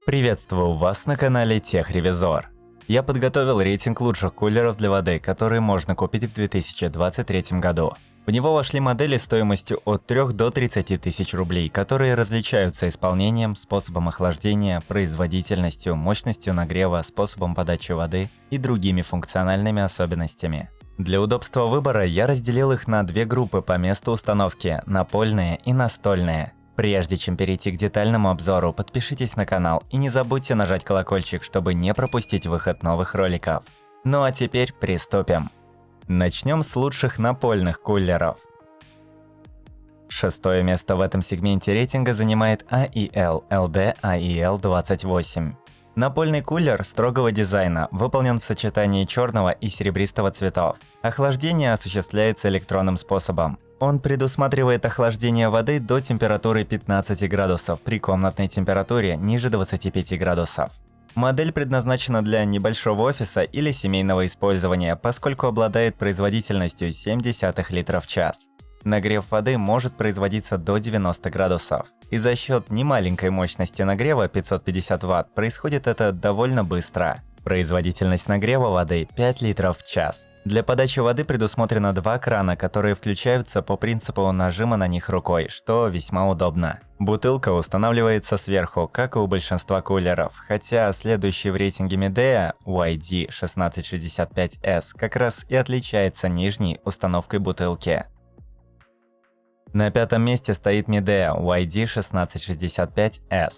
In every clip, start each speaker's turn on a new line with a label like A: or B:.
A: Приветствую вас на канале Техревизор. Я подготовил рейтинг лучших кулеров для воды, которые можно купить в 2023 году. В него вошли модели стоимостью от 3 до 30 тысяч рублей, которые различаются исполнением, способом охлаждения, производительностью, мощностью нагрева, способом подачи воды и другими функциональными особенностями. Для удобства выбора я разделил их на две группы по месту установки – напольные и настольные. Прежде чем перейти к детальному обзору, подпишитесь на канал и не забудьте нажать колокольчик, чтобы не пропустить выход новых роликов. Ну а теперь приступим. Начнем с лучших напольных кулеров. Шестое место в этом сегменте рейтинга занимает AEL LD AEL28. Напольный кулер строгого дизайна, выполнен в сочетании черного и серебристого цветов. Охлаждение осуществляется электронным способом. Он предусматривает охлаждение воды до температуры 15 градусов при комнатной температуре ниже 25 градусов. Модель предназначена для небольшого офиса или семейного использования, поскольку обладает производительностью 0,7 литра в час. Нагрев воды может производиться до 90 градусов. И за счет немаленькой мощности нагрева 550 Вт происходит это довольно быстро. Производительность нагрева воды 5 литров в час. Для подачи воды предусмотрено два крана, которые включаются по принципу нажима на них рукой, что весьма удобно. Бутылка устанавливается сверху, как и у большинства кулеров, хотя следующий в рейтинге Midea YD1665S как раз и отличается нижней установкой бутылки. На пятом месте стоит Midea YD1665S.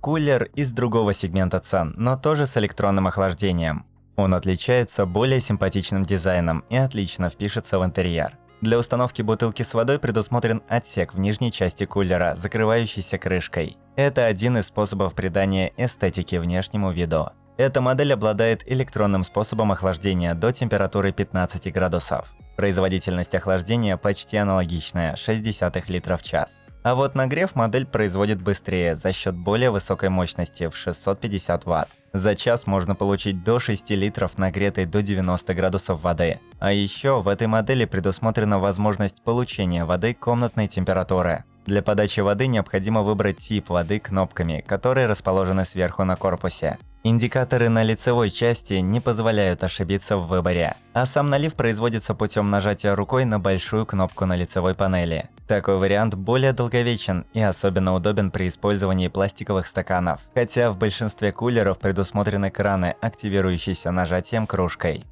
A: Кулер из другого сегмента цен, но тоже с электронным охлаждением. Он отличается более симпатичным дизайном и отлично впишется в интерьер. Для установки бутылки с водой предусмотрен отсек в нижней части кулера, закрывающийся крышкой. Это один из способов придания эстетики внешнему виду. Эта модель обладает электронным способом охлаждения до температуры 15 градусов. Производительность охлаждения почти аналогичная – 0,6 литра в час. А вот нагрев модель производит быстрее за счет более высокой мощности в 650 Вт. За час можно получить до 6 литров нагретой до 90 градусов воды. А еще в этой модели предусмотрена возможность получения воды комнатной температуры. Для подачи воды необходимо выбрать тип воды кнопками, которые расположены сверху на корпусе. Индикаторы на лицевой части не позволяют ошибиться в выборе, а сам налив производится путем нажатия рукой на большую кнопку на лицевой панели. Такой вариант более долговечен и особенно удобен при использовании пластиковых стаканов, хотя в большинстве кулеров предусмотрены краны, активирующиеся нажатием кружкой.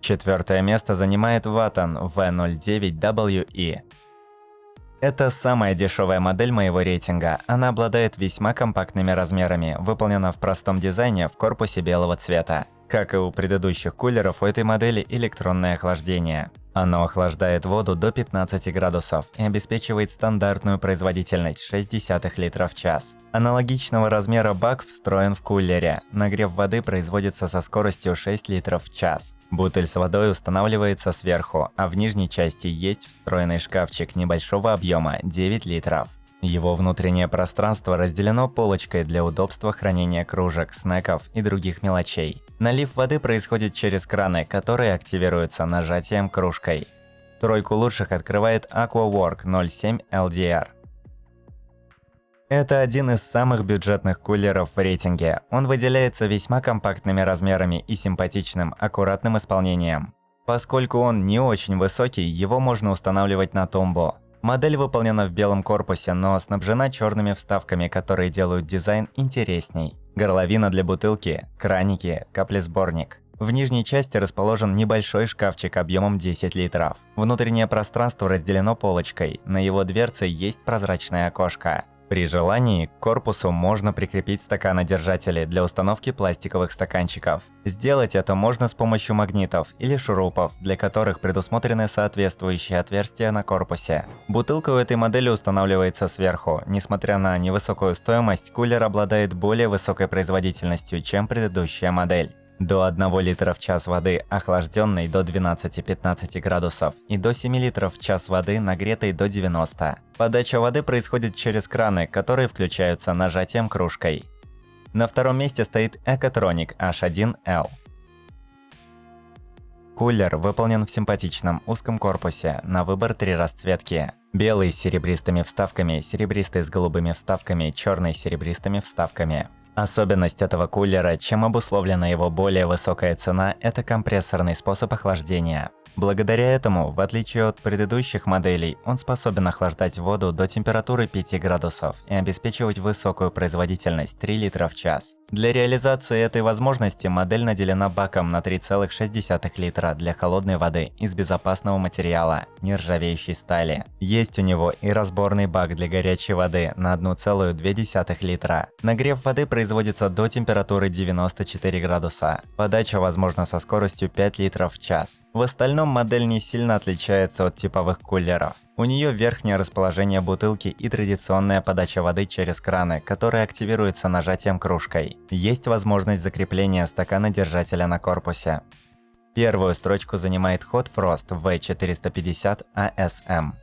A: Четвертое место занимает Vaton V09WE. Это самая дешевая модель моего рейтинга, она обладает весьма компактными размерами, выполнена в простом дизайне в корпусе белого цвета. Как и у предыдущих кулеров, у этой модели электронное охлаждение. Оно охлаждает воду до 15 градусов и обеспечивает стандартную производительность 0,6 литра в час. Аналогичного размера бак встроен в кулере. Нагрев воды производится со скоростью 6 литров в час. Бутыль с водой устанавливается сверху, а в нижней части есть встроенный шкафчик небольшого объема – 9 литров. Его внутреннее пространство разделено полочкой для удобства хранения кружек, снеков и других мелочей. Налив воды происходит через краны, которые активируются нажатием кружкой. Тройку лучших открывает AquaWork 07 LDR. Это один из самых бюджетных кулеров в рейтинге. Он выделяется весьма компактными размерами и симпатичным, аккуратным исполнением. Поскольку он не очень высокий, его можно устанавливать на тумбу. Модель выполнена в белом корпусе, но снабжена черными вставками, которые делают дизайн интересней. Горловина для бутылки, краники, каплесборник. В нижней части расположен небольшой шкафчик объемом 10 литров. Внутреннее пространство разделено полочкой, на его дверце есть прозрачное окошко. При желании к корпусу можно прикрепить стаканодержатели для установки пластиковых стаканчиков. Сделать это можно с помощью магнитов или шурупов, для которых предусмотрены соответствующие отверстия на корпусе. Бутылка у этой модели устанавливается сверху. Несмотря на невысокую стоимость, кулер обладает более высокой производительностью, чем предыдущая модель. До 1 литра в час воды, охлажденной до 12-15 градусов, и до 7 литров в час воды, нагретой до 90. Подача воды происходит через краны, которые включаются нажатием кружкой. На втором месте стоит Ecotronic H1L. Кулер выполнен в симпатичном узком корпусе, на выбор 3 расцветки. Белый с серебристыми вставками, серебристый с голубыми вставками, черный с серебристыми вставками. Особенность этого кулера, чем обусловлена его более высокая цена, это компрессорный способ охлаждения. Благодаря этому, в отличие от предыдущих моделей, он способен охлаждать воду до температуры 5 градусов и обеспечивать высокую производительность 3 литра в час. Для реализации этой возможности модель наделена баком на 3,6 литра для холодной воды из безопасного материала – нержавеющей стали. Есть у него и разборный бак для горячей воды на 1,2 литра. Нагрев воды производится до температуры 94 градуса. Подача возможна со скоростью 5 литров в час. В остальном модель не сильно отличается от типовых кулеров. У нее верхнее расположение бутылки и традиционная подача воды через краны, которая активируется нажатием кружкой. Есть возможность закрепления стакана-держателя на корпусе. Первую строчку занимает Hot Frost V450 ASM.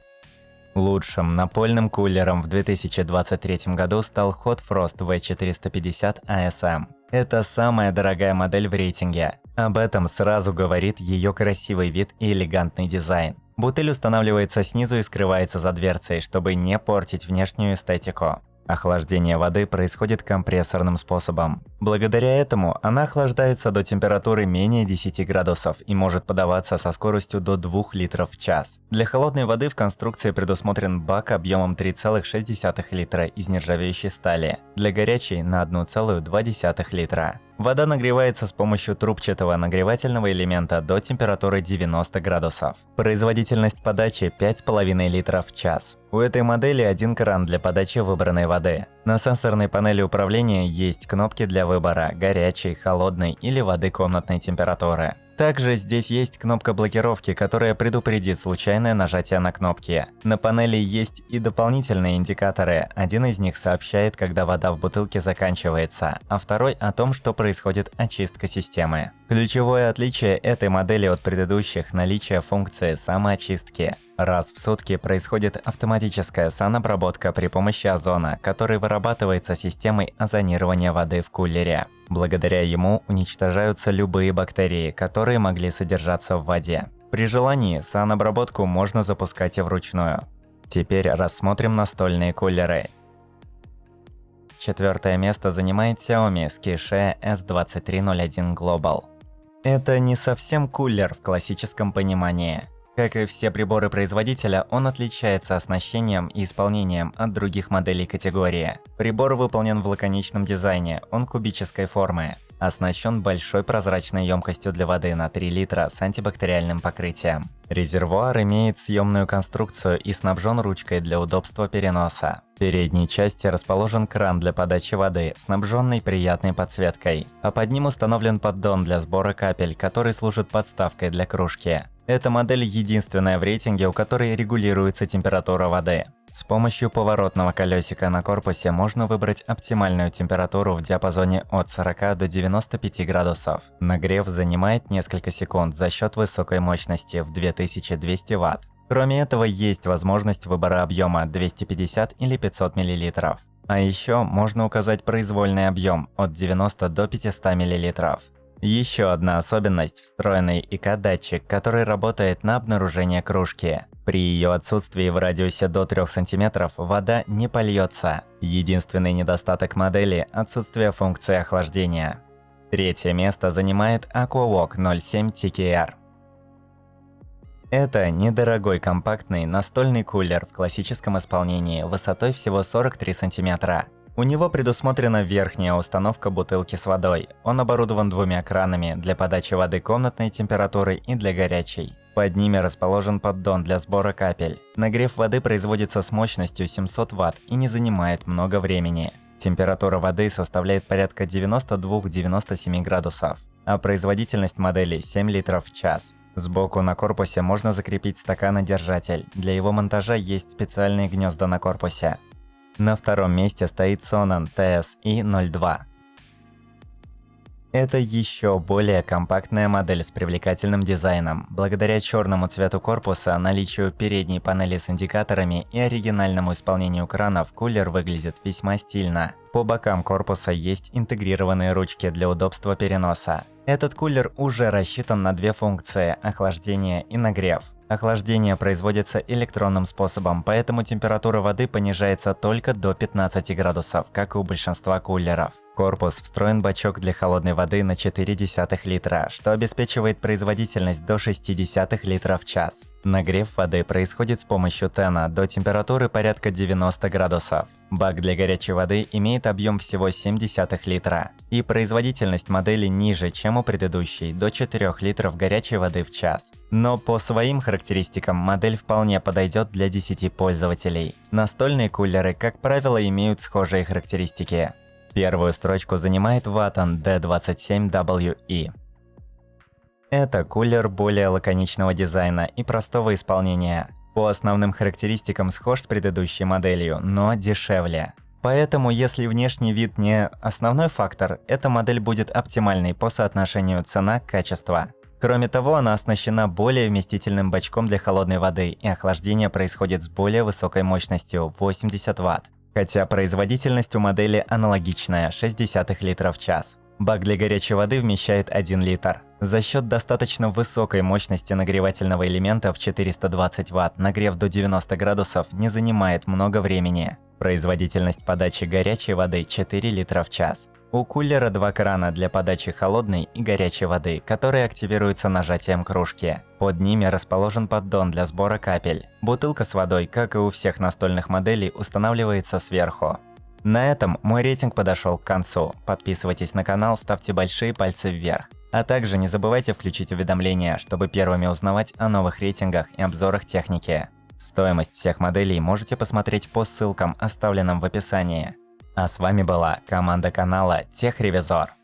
A: Лучшим напольным кулером в 2023 году стал Hot Frost V450 ASM. Это самая дорогая модель в рейтинге. Об этом сразу говорит ее красивый вид и элегантный дизайн. Бутыль устанавливается снизу и скрывается за дверцей, чтобы не портить внешнюю эстетику. Охлаждение воды происходит компрессорным способом. Благодаря этому она охлаждается до температуры менее 10 градусов и может подаваться со скоростью до 2 литров в час. Для холодной воды в конструкции предусмотрен бак объемом 3,6 литра из нержавеющей стали, для горячей на 1,2 литра. Вода нагревается с помощью трубчатого нагревательного элемента до температуры 90 градусов. Производительность подачи 5,5 литров в час. У этой модели один кран для подачи выбранной воды. На сенсорной панели управления есть кнопки для выбора горячей, холодной или воды комнатной температуры. Также здесь есть кнопка блокировки, которая предупредит случайное нажатие на кнопки. На панели есть и дополнительные индикаторы. Один из них сообщает, когда вода в бутылке заканчивается, а второй о том, что происходит очистка системы. Ключевое отличие этой модели от предыдущих – наличие функции самоочистки. Раз в сутки происходит автоматическая санобработка при помощи озона, который вырабатывается системой озонирования воды в кулере. Благодаря ему уничтожаются любые бактерии, которые могли содержаться в воде. При желании санобработку можно запускать и вручную. Теперь рассмотрим настольные кулеры. 4 место занимает Xiaomi Skillshare S2301 Global. Это не совсем кулер в классическом понимании. Как и все приборы производителя, он отличается оснащением и исполнением от других моделей категории. Прибор выполнен в лаконичном дизайне, он кубической формы. Оснащен большой прозрачной емкостью для воды на 3 литра с антибактериальным покрытием. Резервуар имеет съемную конструкцию и снабжен ручкой для удобства переноса. В передней части расположен кран для подачи воды, снабженный приятной подсветкой, а под ним установлен поддон для сбора капель, который служит подставкой для кружки. Эта модель единственная в рейтинге, у которой регулируется температура воды. С помощью поворотного колесика на корпусе можно выбрать оптимальную температуру в диапазоне от 40 до 95 градусов. Нагрев занимает несколько секунд за счет высокой мощности в 2200 Вт. Кроме этого, есть возможность выбора объема 250 или 500 мл. А еще можно указать произвольный объем от 90 до 500 мл. Еще одна особенность – встроенный ИК-датчик, который работает на обнаружение кружки. При ее отсутствии в радиусе до 3 см вода не польется. Единственный недостаток модели – отсутствие функции охлаждения. 3 место занимает Aquawok 07 TKR. Это недорогой компактный настольный кулер в классическом исполнении высотой всего 43 см. У него предусмотрена верхняя установка бутылки с водой. Он оборудован 2 кранами для подачи воды комнатной температуры и для горячей. Под ними расположен поддон для сбора капель. Нагрев воды производится с мощностью 700 Вт и не занимает много времени. Температура воды составляет порядка 92-97 градусов, а производительность модели 7 литров в час. Сбоку на корпусе можно закрепить стаканодержатель. Для его монтажа есть специальные гнезда на корпусе. На 2 месте стоит Sonnen TSI-02. Это еще более компактная модель с привлекательным дизайном. Благодаря черному цвету корпуса, наличию передней панели с индикаторами и оригинальному исполнению кранов, кулер выглядит весьма стильно. По бокам корпуса есть интегрированные ручки для удобства переноса. Этот кулер уже рассчитан на две функции – охлаждение и нагрев. Охлаждение производится электронным способом, поэтому температура воды понижается только до 15 градусов, как и у большинства кулеров. В корпус встроен бачок для холодной воды на 0,4 литра, что обеспечивает производительность до 0,6 литра в час. Нагрев воды происходит с помощью тена до температуры порядка 90 градусов. Бак для горячей воды имеет объем всего 0,7 литра, и производительность модели ниже, чем у предыдущей, до 4 литров горячей воды в час. Но по своим характеристикам модель вполне подойдет для 10 пользователей. Настольные кулеры, как правило, имеют схожие характеристики. Первую строчку занимает Vaton D27WE. Это кулер более лаконичного дизайна и простого исполнения. По основным характеристикам схож с предыдущей моделью, но дешевле. Поэтому, если внешний вид не основной фактор, эта модель будет оптимальной по соотношению цена-качество. Кроме того, она оснащена более вместительным бачком для холодной воды, и охлаждение происходит с более высокой мощностью – 80 Вт. Хотя производительность у модели аналогичная – 0,6 литра в час. Бак для горячей воды вмещает 1 литр. За счет достаточно высокой мощности нагревательного элемента в 420 Вт нагрев до 90 градусов не занимает много времени. Производительность подачи горячей воды – 4 литра в час. У кулера два крана для подачи холодной и горячей воды, которые активируются нажатием кружки. Под ними расположен поддон для сбора капель. Бутылка с водой, как и у всех настольных моделей, устанавливается сверху. На этом мой рейтинг подошел к концу. Подписывайтесь на канал, ставьте большие пальцы вверх. А также не забывайте включить уведомления, чтобы первыми узнавать о новых рейтингах и обзорах техники. Стоимость всех моделей можете посмотреть по ссылкам, оставленным в описании. А с вами была команда канала Техревизор.